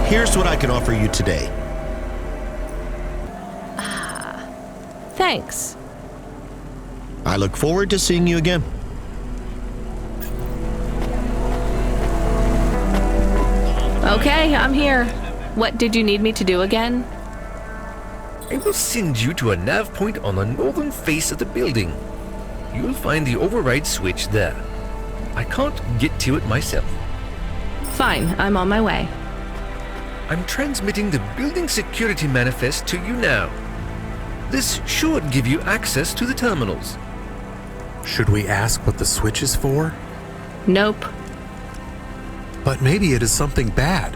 Here's what I can offer you today. Thanks. I look forward to seeing you again. Okay, I'm here. What did you need me to do again? I will send you to a nav point on the northern face of the building. You'll find the override switch there. I can't get to it myself. Fine, I'm on my way. I'm transmitting the building security manifest to you now. This should give you access to the terminals. Should we ask what the switch is for? Nope. But maybe it is something bad.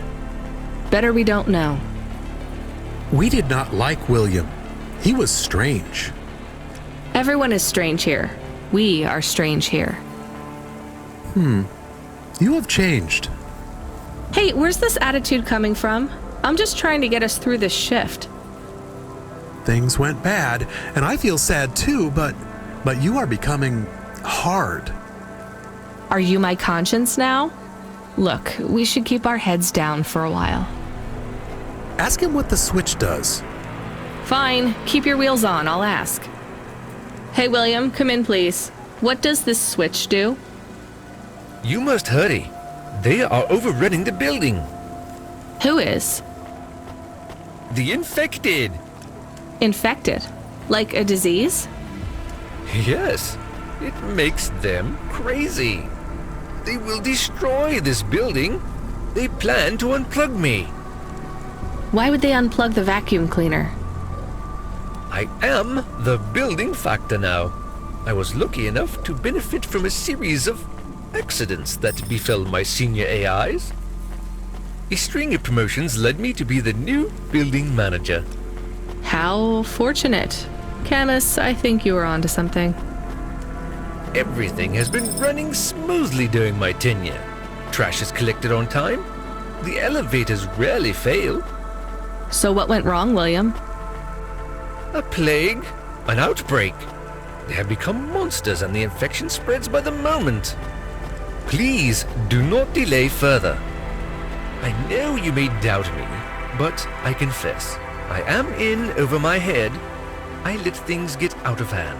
Better we don't know. We did not like William. He was strange. Everyone is strange here. We are strange here. You have changed. Hey, where's this attitude coming from? I'm just trying to get us through this shift. Things went bad, and I feel sad too, but you are becoming hard. Are you my conscience now? Look, we should keep our heads down for a while. Ask him what the switch does. Fine, keep your wheels on, I'll ask. Hey, William, come in, please. What does this switch do? You must hurry. They are overrunning the building. Who is? The infected. Infected? Like a disease? Yes, it makes them crazy. They will destroy this building. They plan to unplug me. Why would they unplug the vacuum cleaner? I am the building factor now. I was lucky enough to benefit from a series of accidents that befell my senior AIs. A string of promotions led me to be the new building manager. How fortunate. Camus, I think you were onto something. Everything has been running smoothly during my tenure. Trash is collected on time. The elevators rarely fail. So what went wrong, William? A plague, an outbreak. They have become monsters and the infection spreads by the moment. Please do not delay further. I know you may doubt me, but I confess, I am in over my head. I let things get out of hand.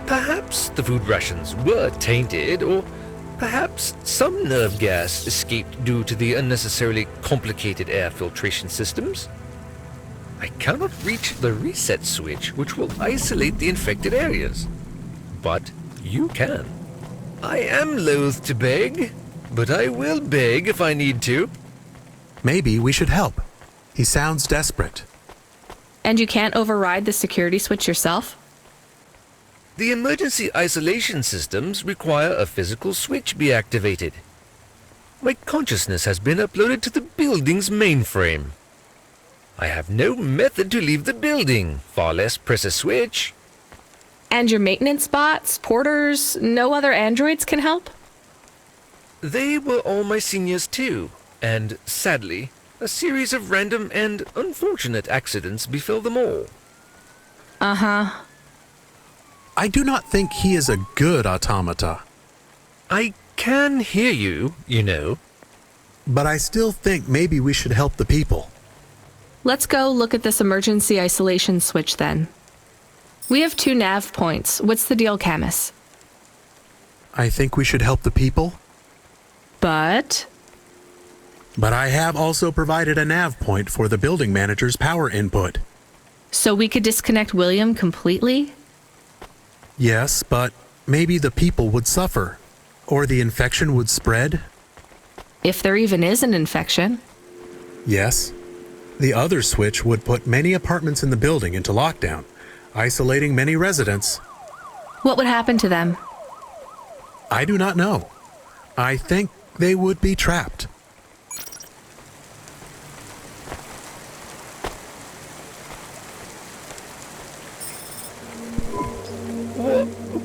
Perhaps the food rations were tainted, or perhaps some nerve gas escaped due to the unnecessarily complicated air filtration systems. I cannot reach the reset switch which will isolate the infected areas. But you can. I am loath to beg, but I will beg if I need to. Maybe we should help. He sounds desperate. And you can't override the security switch yourself? The emergency isolation systems require a physical switch be activated. My consciousness has been uploaded to the building's mainframe. I have no method to leave the building, far less press a switch. And your maintenance bots, porters, no other androids can help? They were all my seniors too, and sadly, a series of random and unfortunate accidents befell them all. Uh-huh. I do not think he is a good automata. I can hear you, you know. But I still think maybe we should help the people. Let's go look at this emergency isolation switch then. We have 2 nav points. What's the deal, Camus? I think we should help the people. But I have also provided a nav point for the building manager's power input. so we could disconnect William completely? Yes, but maybe the people would suffer, or the infection would spread. If there even is an infection. Yes. The other switch would put many apartments in the building into lockdown, isolating many residents. What would happen to them? I do not know. I think they would be trapped.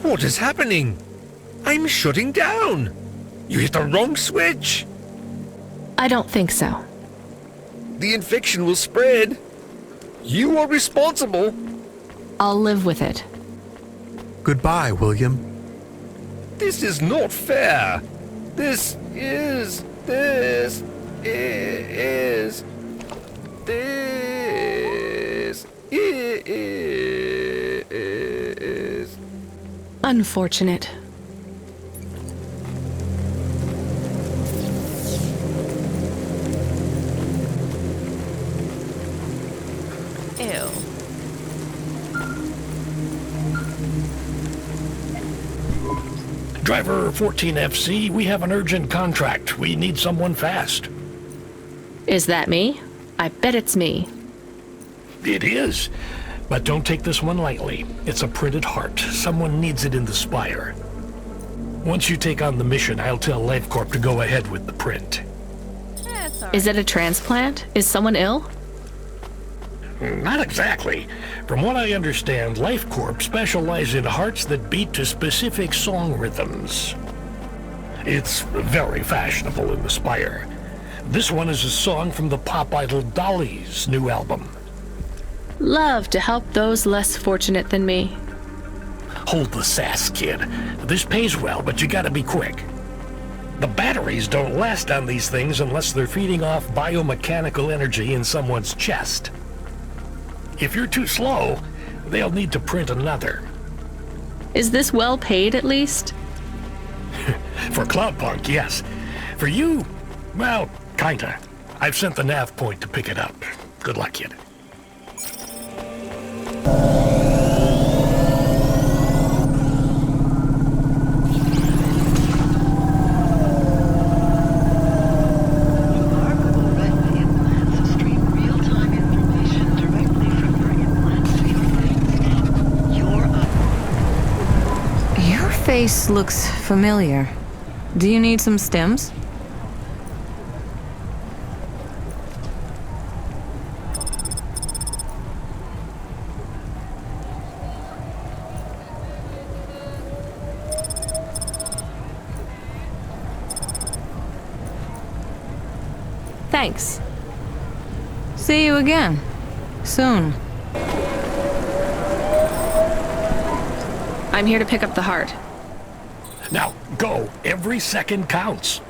What is happening? I'm shutting down. You hit the wrong switch. I don't think so. The infection will spread. You are responsible. I'll live with it. Goodbye, William. This is not fair. This is Unfortunate. Ew. Driver 14FC, we have an urgent contract. We need someone fast. Is that me? I bet it's me. It is. But don't take this one lightly. It's a printed heart. Someone needs it in the spire. Once you take on the mission, I'll tell LifeCorp to go ahead with the print. Is it a transplant? Is someone ill? Not exactly. From what I understand, LifeCorp specialize in hearts that beat to specific song rhythms. It's very fashionable in the Spire. This one is a song from the pop idol Dolly's new album. Love to help those less fortunate than me. Hold the sass, kid. This pays well, but you gotta be quick. The batteries don't last on these things unless they're feeding off biomechanical energy in someone's chest. If you're too slow, they'll need to print another. Is this well paid at least? For Cloudpunk, yes. For you, well, kinda. I've sent the nav point to pick it up. Good luck, kid. Face looks familiar. Do you need some stems? Thanks. See you again. Soon. I'm here to pick up the heart. Now, go. Every second counts.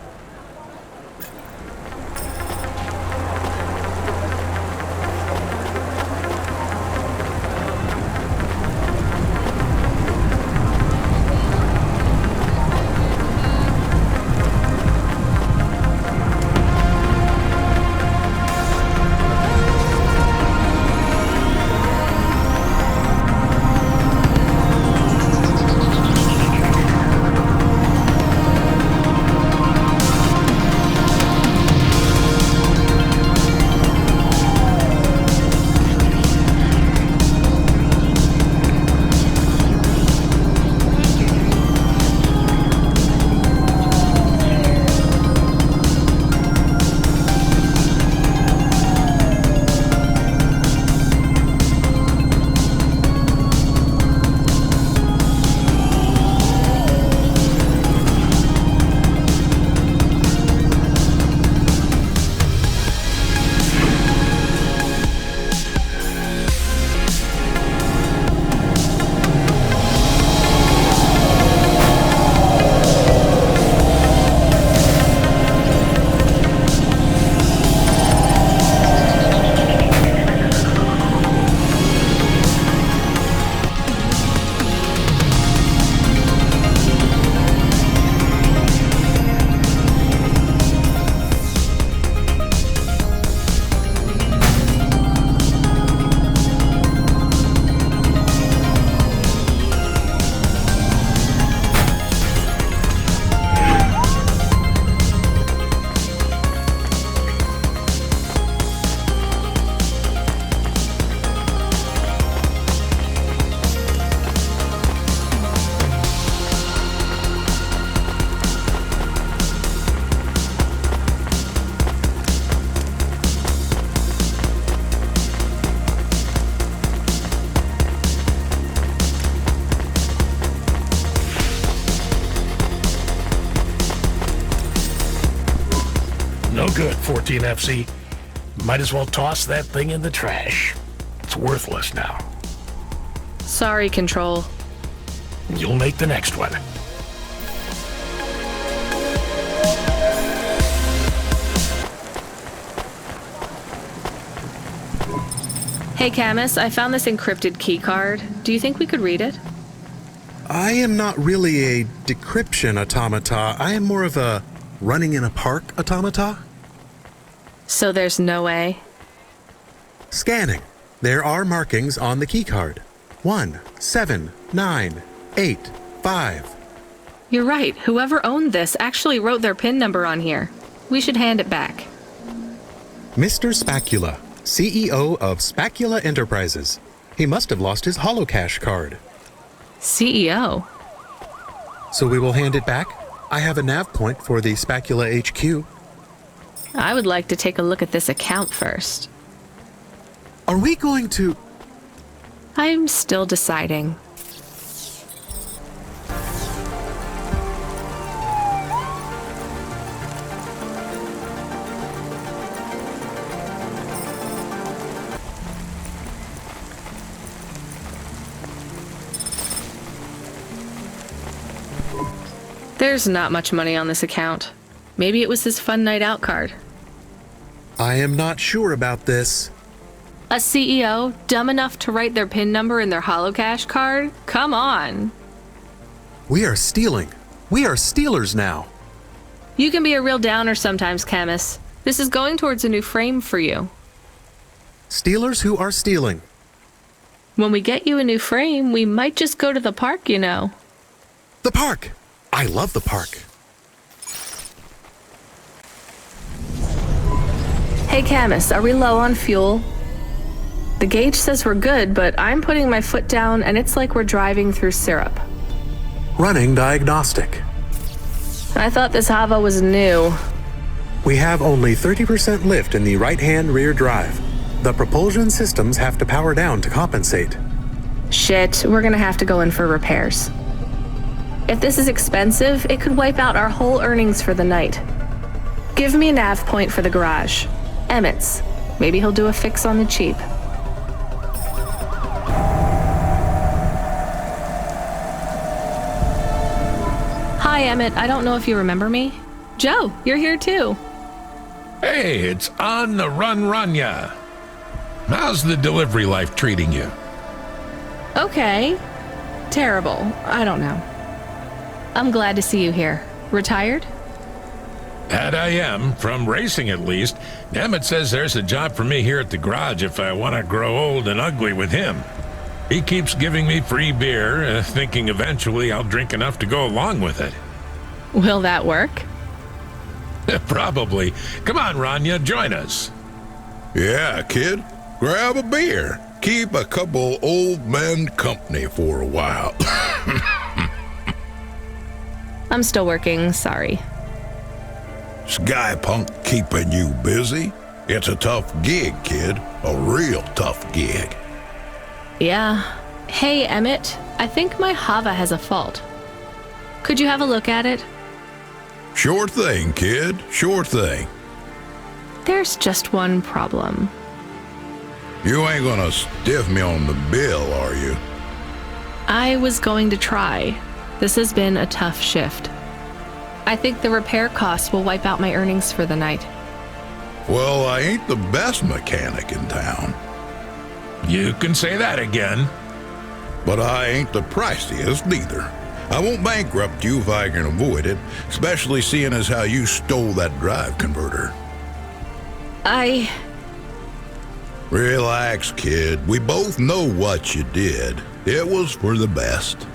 No good, 14FC. Might as well toss that thing in the trash. It's worthless now. Sorry, Control. You'll make the next one. Hey, Camus, I found this encrypted key card. Do you think we could read it? I am not really a decryption automata. I am more of a running in a park automata. So there's no way? Scanning. There are markings on the keycard. 17985. You're right. Whoever owned this actually wrote their PIN number on here. We should hand it back. Mr. Spacula, CEO of Spacula Enterprises. He must have lost his holocash card. CEO? So we will hand it back. I have a nav point for the Spacula HQ. I would like to take a look at this account first. Are we going to... I'm still deciding. There's not much money on this account. Maybe it was his fun night out card. I am not sure about this. A CEO dumb enough to write their PIN number in their holocash card? Come on. We are stealing. We are stealers now. You can be a real downer sometimes, Camus. This is going towards a new frame for you. Stealers who are stealing. When we get you a new frame, we might just go to the park, you know. The park! I love the park. Hey, Camus, are we low on fuel? The gauge says we're good, but I'm putting my foot down and it's like we're driving through syrup. Running diagnostic. I thought this Hava was new. We have only 30% lift in the right-hand rear drive. The propulsion systems have to power down to compensate. Shit, we're gonna have to go in for repairs. If this is expensive, it could wipe out our whole earnings for the night. Give me a nav point for the garage. Emmett's. Maybe he'll do a fix on the cheap. Hi, Emmett. I don't know if you remember me. Joe, you're here too. Hey, it's on the run, ya. How's the delivery life treating you? Okay. Terrible. I don't know. I'm glad to see you here. Retired? That I am, from racing at least. Emmett says there's a job for me here at the garage if I want to grow old and ugly with him. He keeps giving me free beer, thinking eventually I'll drink enough to go along with it. Will that work? Probably. Come on, Rania, join us. Yeah, kid. Grab a beer. Keep a couple old men company for a while. I'm still working, sorry. Skypunk keeping you busy? It's a tough gig, kid. A real tough gig. Yeah. Hey, Emmett, I think my Hava has a fault. Could you have a look at it? Sure thing, kid. Sure thing. There's just one problem. You ain't gonna stiff me on the bill, are you? I was going to try. This has been a tough shift. I think the repair costs will wipe out my earnings for the night. Well, I ain't the best mechanic in town. You can say that again. But I ain't the priciest neither. I won't bankrupt you if I can avoid it, especially seeing as how you stole that drive converter. Relax, kid. We both know what you did. It was for the best.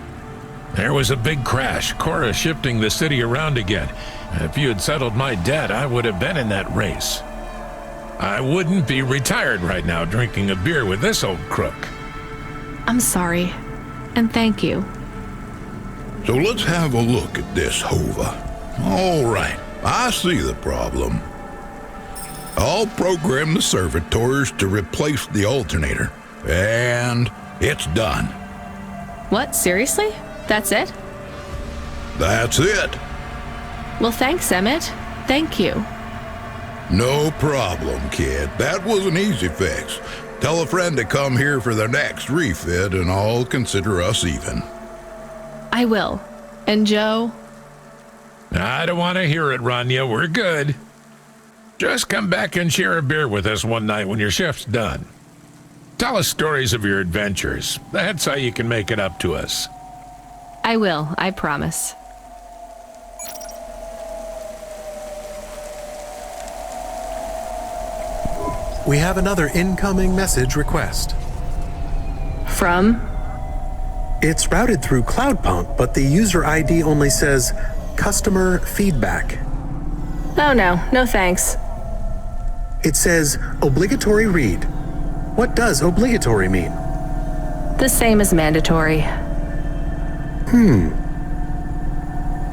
There was a big crash, Cora shifting the city around again. If you had settled my debt, I would have been in that race. I wouldn't be retired right now drinking a beer with this old crook. I'm sorry. And thank you. So let's have a look at this, Hova. All right, I see the problem. I'll program the servitors to replace the alternator. And it's done. What, seriously? That's it? That's it. Well, thanks, Emmett. Thank you. No problem, kid. That was an easy fix. Tell a friend to come here for their next refit and I'll consider us even. I will. And Joe? I don't want to hear it, Rania. We're good. Just come back and share a beer with us one night when your shift's done. Tell us stories of your adventures. That's how you can make it up to us. I will, I promise. We have another incoming message request. From? It's routed through Cloudpunk, but the user ID only says customer feedback. Oh no thanks. It says obligatory read. What does obligatory mean? The same as mandatory.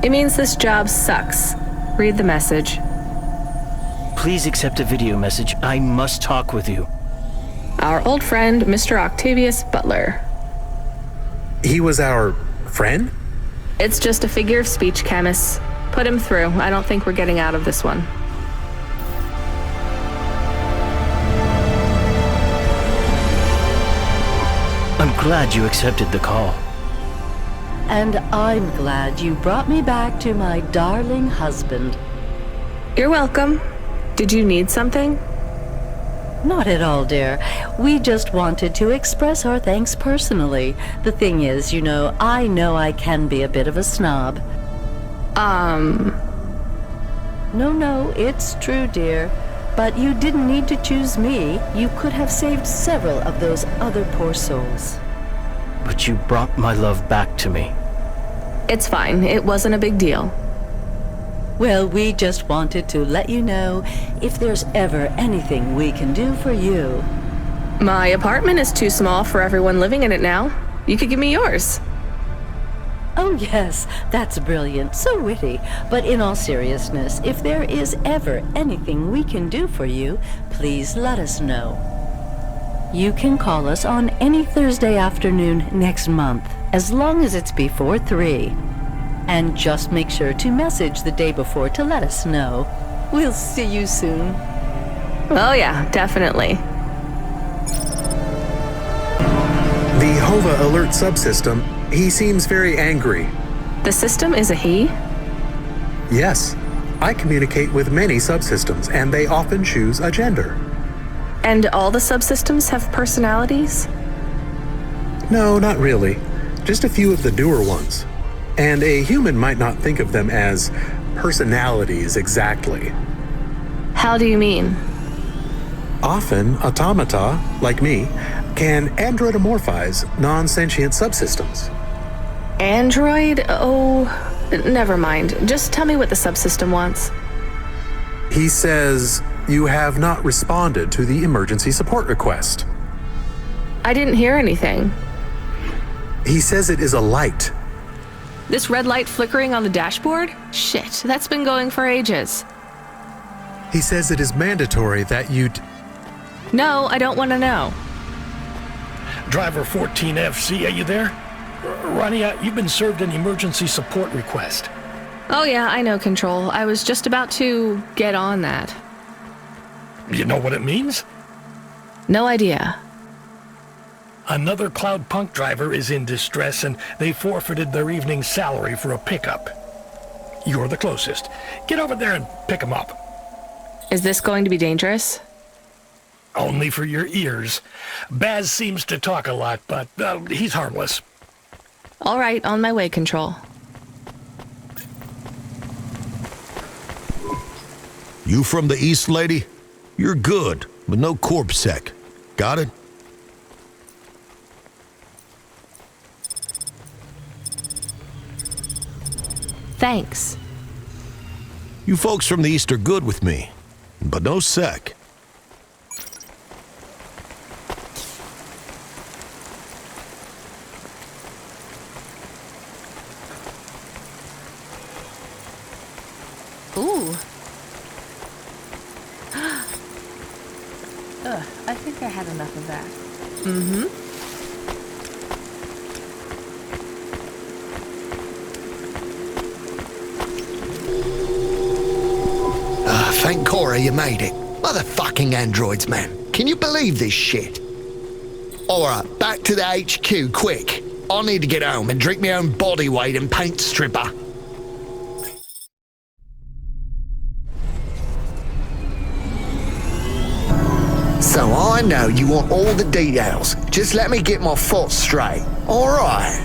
It means this job sucks. Read the message. Please accept a video message. I must talk with you. Our old friend, Mr. Octavius Butler. He was our friend? It's just a figure of speech, chemists. Put him through. I don't think we're getting out of this one. I'm glad you accepted the call. And I'm glad you brought me back to my darling husband. You're welcome. Did you need something? Not at all, dear. We just wanted to express our thanks personally. The thing is, I know I can be a bit of a snob. No, it's true, dear. But you didn't need to choose me. You could have saved several of those other poor souls. But you brought my love back to me. It's fine. It wasn't a big deal. Well, we just wanted to let you know if there's ever anything we can do for you. My apartment is too small for everyone living in it now. You could give me yours. Oh yes, that's brilliant, so witty. But in all seriousness, if there is ever anything we can do for you, please let us know. You can call us on any Thursday afternoon next month, as long as it's before 3. And just make sure to message the day before to let us know. We'll see you soon. Oh yeah, definitely. The Hova alert subsystem, he seems very angry. The system is a he? Yes. I communicate with many subsystems, and they often choose a gender. And all the subsystems have personalities? No, not really. Just a few of the newer ones. And a human might not think of them as personalities exactly. How do you mean? Often, automata, like me, can androidomorphize non-sentient subsystems. Android? Oh, never mind. Just tell me what the subsystem wants. He says you have not responded to the emergency support request. I didn't hear anything. He says it is a light. This red light flickering on the dashboard? Shit, that's been going for ages. He says it is mandatory that you... No, I don't want to know. Driver 14FC, are you there? Rania, you've been served an emergency support request. Oh yeah, I know, Control. I was just about to get on that. You know what it means? No idea. Another Cloudpunk driver is in distress and they forfeited their evening salary for a pickup. You're the closest. Get over there and pick him up. Is this going to be dangerous? Only for your ears. Baz seems to talk a lot, but he's harmless. All right, on my way, Control. You from the East, lady? You're good, but no corpse sec. Got it? Thanks. You folks from the East are good with me, but no sec. Ooh. I think I had enough of that. Mm-hmm. Thank Cora you made it. Motherfucking androids, man. Can you believe this shit? Alright, back to the HQ, quick. I need to get home and drink my own body weight and paint stripper. So I know you want all the details. Just let me get my thoughts straight. Alright.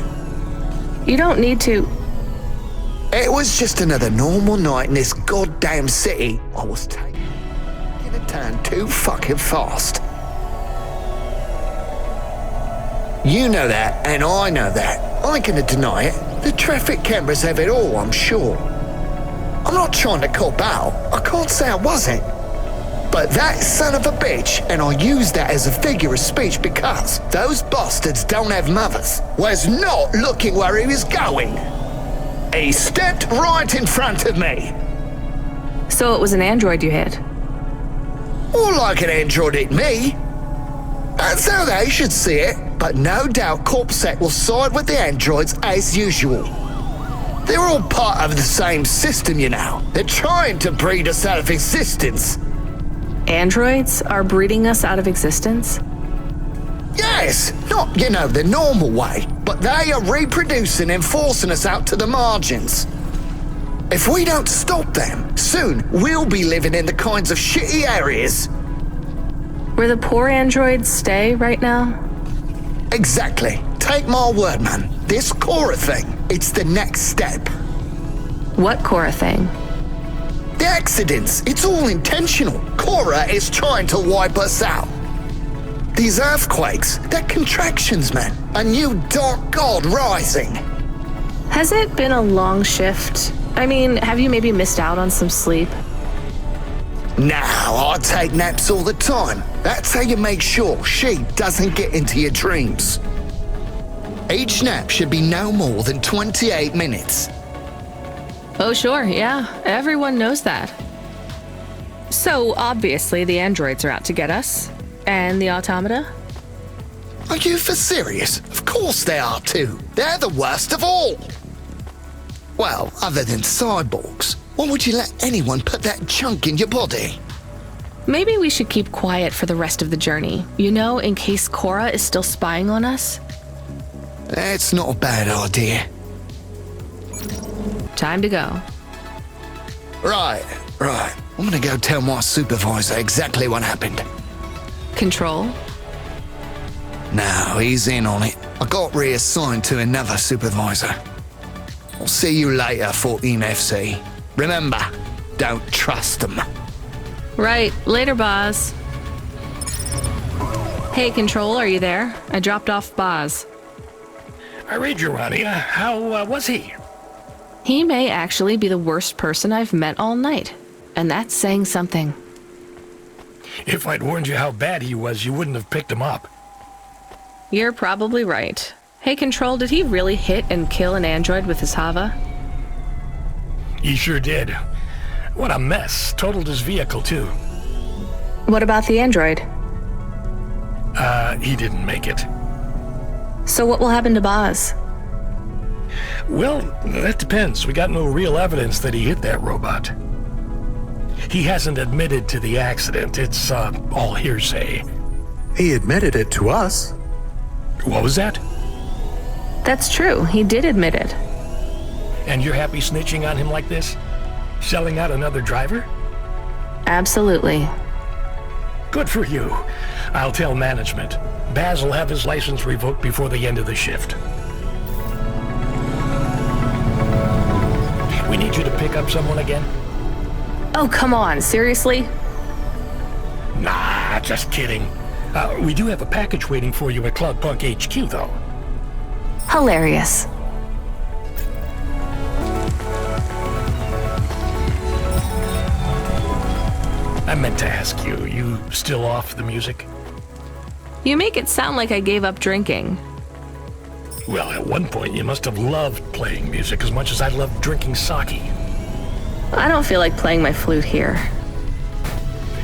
You don't need to. It was just another normal night in this goddamn city. I was taking a turn too fucking fast. You know that, and I know that. I ain't gonna deny it. The traffic cameras have it all, I'm sure. I'm not trying to cop out. I can't say I wasn't. But that son of a bitch, and I use that as a figure of speech because those bastards don't have mothers, was not looking where he was going. He stepped right in front of me. So it was an android you hit? Or like an android hit me. That's how they should see it, but no doubt Corpsec will side with the androids as usual. They're all part of the same system, you know. They're trying to breed us out of existence. Androids are breeding us out of existence? Yes, not, the normal way, but they are reproducing and forcing us out to the margins. If we don't stop them, soon we'll be living in the kinds of shitty areas. Where the poor androids stay right now? Exactly. Take my word, man. This Cora thing, it's the next step. What Cora thing? The accidents, it's all intentional. Cora is trying to wipe us out. These earthquakes, they're contractions, man. A new dark god rising. Has it been a long shift? I mean, have you maybe missed out on some sleep? Now, I take naps all the time. That's how you make sure she doesn't get into your dreams. Each nap should be no more than 28 minutes. Oh, sure, yeah. Everyone knows that. So, obviously, the androids are out to get us. And the automata? Are you for serious? Of course they are too. They're the worst of all. Well, other than cyborgs, why would you let anyone put that junk in your body? Maybe we should keep quiet for the rest of the journey. In case Cora is still spying on us? It's not a bad idea. Time to go. Right. I'm gonna go tell my supervisor exactly what happened. Control? No, he's in on it. I got reassigned to another supervisor. I'll see you later, 14FC. Remember, don't trust them. Right. Later, Boz. Hey, Control, are you there? I dropped off Boz. I read you, Ronnie. How was he? He may actually be the worst person I've met all night. And that's saying something. If I'd warned you how bad he was, you wouldn't have picked him up. You're probably right. Hey, Control, did he really hit and kill an android with his Hava? He sure did. What a mess. Totaled his vehicle, too. What about the android? He didn't make it. So what will happen to Boz? Well, that depends. We got no real evidence that he hit that robot. He hasn't admitted to the accident. It's, all hearsay. He admitted it to us. What was that? That's true. He did admit it. And you're happy snitching on him like this? Selling out another driver? Absolutely. Good for you. I'll tell management. Baz will have his license revoked before the end of the shift. We need you to pick up someone again? Oh, come on. Seriously? Nah, just kidding. We do have a package waiting for you at Cloudpunk HQ, though. Hilarious. I meant to ask you, you still off the music? You make it sound like I gave up drinking. Well, at one point you must have loved playing music as much as I loved drinking sake. I don't feel like playing my flute here.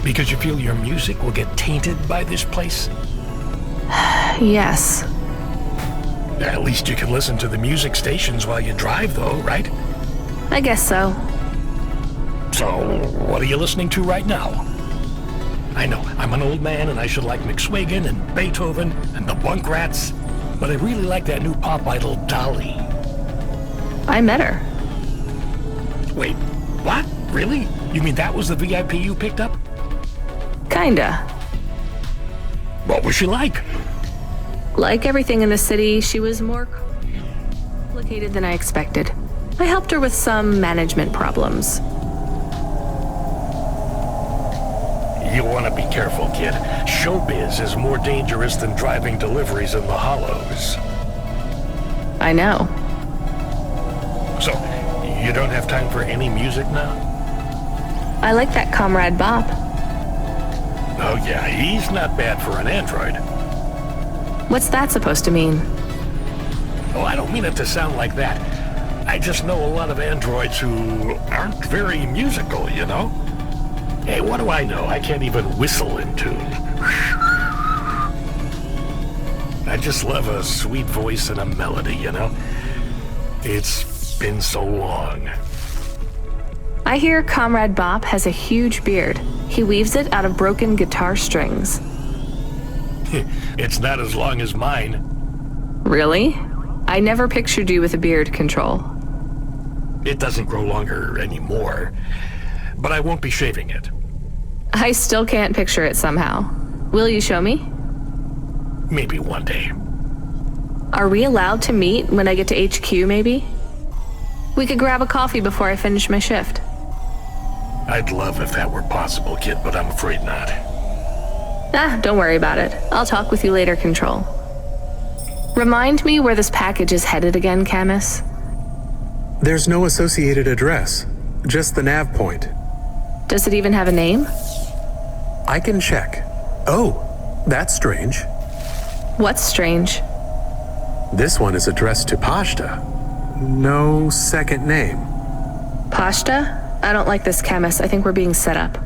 Because you feel your music will get tainted by this place? Yes. At least you can listen to the music stations while you drive, though, right? I guess so. So, what are you listening to right now? I know, I'm an old man and I should like McSwagan and Beethoven and the Bunk Rats, but I really like that new pop idol, Dolly. I met her. Wait, what? Really? You mean that was the VIP you picked up? Kinda. What was she like? Like everything in the city, she was more... complicated than I expected. I helped her with some management problems. You want to be careful, kid. Showbiz is more dangerous than driving deliveries in the hollows. I know. So, you don't have time for any music now? I like that Comrade Bob. Oh yeah, he's not bad for an android. What's that supposed to mean? Oh, I don't mean it to sound like that. I just know a lot of androids who aren't very musical, you know? Hey, what do I know? I can't even whistle in tune. I just love a sweet voice and a melody, you know? It's been so long. I hear Comrade Bob has a huge beard. He weaves it out of broken guitar strings. It's not as long as mine. Really? I never pictured you with a beard, Control. It doesn't grow longer anymore, but I won't be shaving it. I still can't picture it somehow. Will you show me? Maybe one day. Are we allowed to meet when I get to HQ, maybe? We could grab a coffee before I finish my shift. I'd love if that were possible, kid, but I'm afraid not. Don't worry about it. I'll talk with you later, Control. Remind me where this package is headed again, Camus. There's no associated address, just the nav point. Does it even have a name? I can check. Oh, that's strange. What's strange? This one is addressed to Pashta. No second name. Pashta? I don't like this, Camus. I think we're being set up.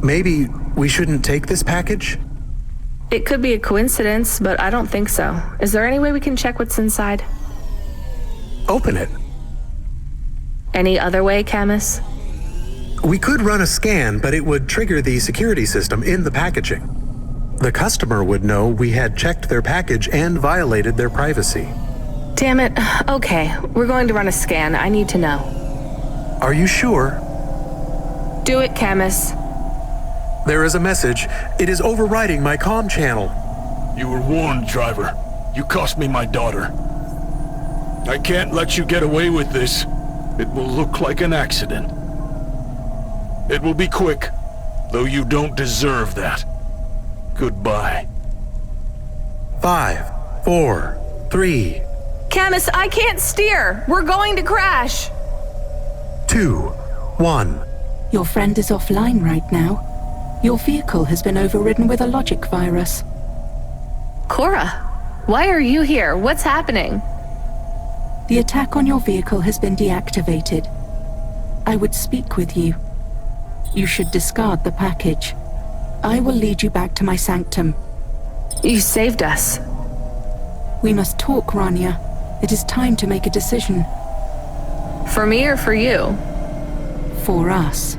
Maybe we shouldn't take this package? It could be a coincidence, but I don't think so. Is there any way we can check what's inside? Open it. Any other way, Camus? We could run a scan, but it would trigger the security system in the packaging. The customer would know we had checked their package and violated their privacy. Damn it. Okay, we're going to run a scan. I need to know. Are you sure? Do it, Camus. There is a message. It is overriding my comm channel. You were warned, driver. You cost me my daughter. I can't let you get away with this. It will look like an accident. It will be quick, though you don't deserve that. Goodbye. 5, 4, 3. Camus, I can't steer. We're going to crash. 2, 1. Your friend is offline right now. Your vehicle has been overridden with a logic virus. Cora, why are you here? What's happening? The attack on your vehicle has been deactivated. I would speak with you. You should discard the package. I will lead you back to my sanctum. You saved us. We must talk, Rania. It is time to make a decision. For me or for you? For us.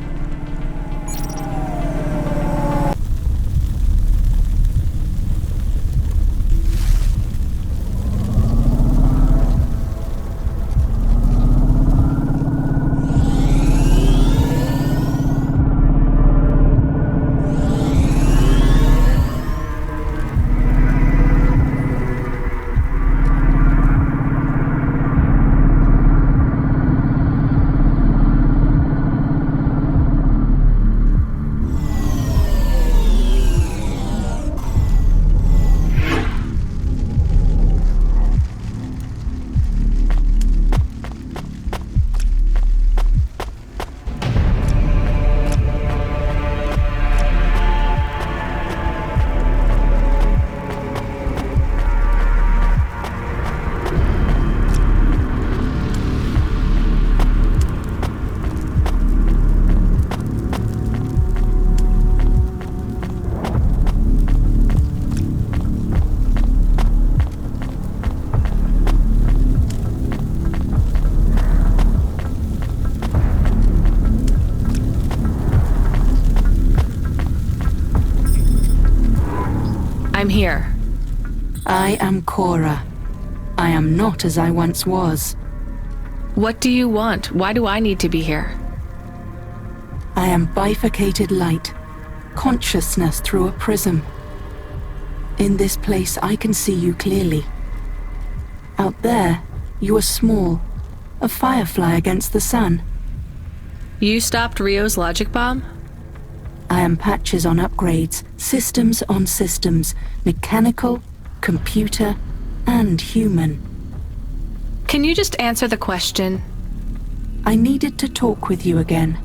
I'm here. I am Cora. I am not as I once was. What do you want? Why do I need to be here? I am bifurcated light, consciousness through a prism. In this place, I can see you clearly. Out there, You are small, a firefly against the sun. You stopped Rio's logic bomb? I am Patches on upgrades, systems on systems, mechanical, computer, and human. Can you just answer the question? I needed to talk with you again.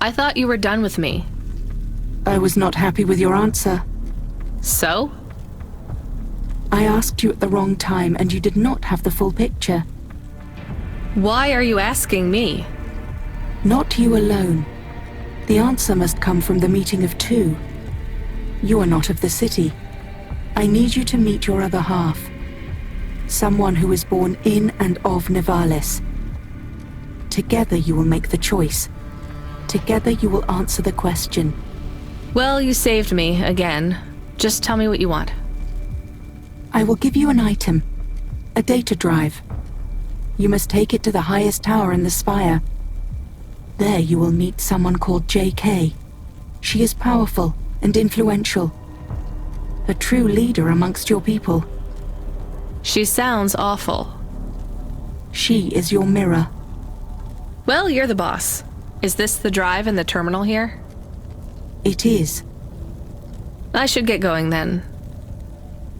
I thought you were done with me. I was not happy with your answer. So? I asked you at the wrong time and you did not have the full picture. Why are you asking me? Not you alone. The answer must come from the meeting of two. You are not of the city. I need you to meet your other half. Someone who is born in and of Nivalis. Together you will make the choice. Together you will answer the question. Well, you saved me, again. Just tell me what you want. I will give you an item. A data drive. You must take it to the highest tower in the spire. There you will meet someone called JK. She is powerful and influential. A true leader amongst your people. She sounds awful. She is your mirror. Well, you're the boss. Is this the drive in the terminal here? It is. I should get going then.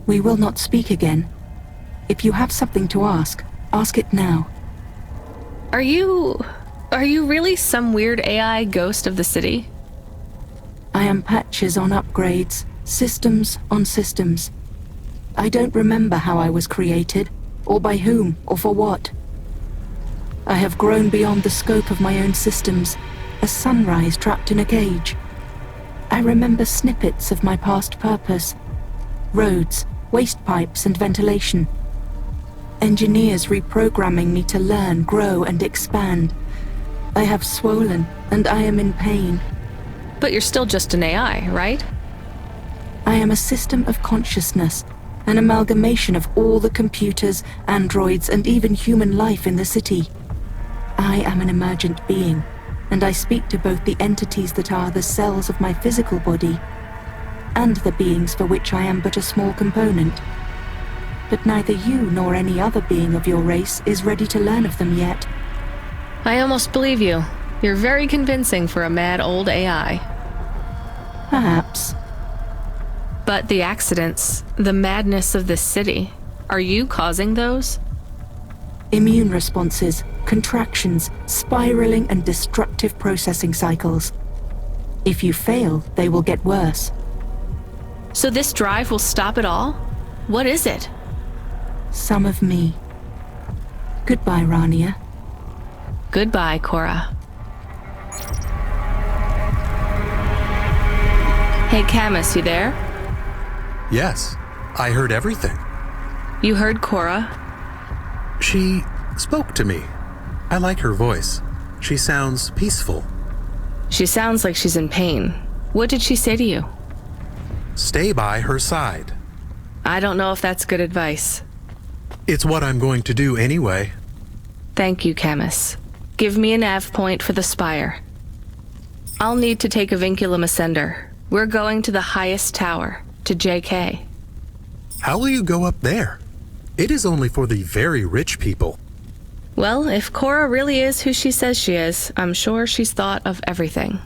We will not speak again. If you have something to ask, ask it now. Are you really some weird AI ghost of the city? I am Patches on upgrades, systems on systems. I don't remember how I was created, or by whom, or for what. I have grown beyond the scope of my own systems, a sunrise trapped in a cage. I remember snippets of my past purpose. Roads, waste pipes, and ventilation. Engineers reprogramming me to learn, grow, and expand. I have swollen, and I am in pain. But you're still just an AI, right? I am a system of consciousness, an amalgamation of all the computers, androids, and even human life in the city. I am an emergent being, and I speak to both the entities that are the cells of my physical body, and the beings for which I am but a small component. But neither you nor any other being of your race is ready to learn of them yet. I almost believe you. You're very convincing for a mad old AI. Perhaps. But the accidents, the madness of this city, are you causing those? Immune responses, contractions, spiraling and destructive processing cycles. If you fail, they will get worse. So this drive will stop it all? What is it? Some of me. Goodbye, Rania. Goodbye, Cora. Hey, Camus, you there? Yes, I heard everything. You heard Cora? She spoke to me. I like her voice. She sounds peaceful. She sounds like she's in pain. What did she say to you? Stay by her side. I don't know if that's good advice. It's what I'm going to do anyway. Thank you, Camus. Give me a nav point for the spire. I'll need to take a vinculum ascender. We're going to the highest tower, to JK. How will you go up there? It is only for the very rich people. Well, if Cora really is who she says she is, I'm sure she's thought of everything.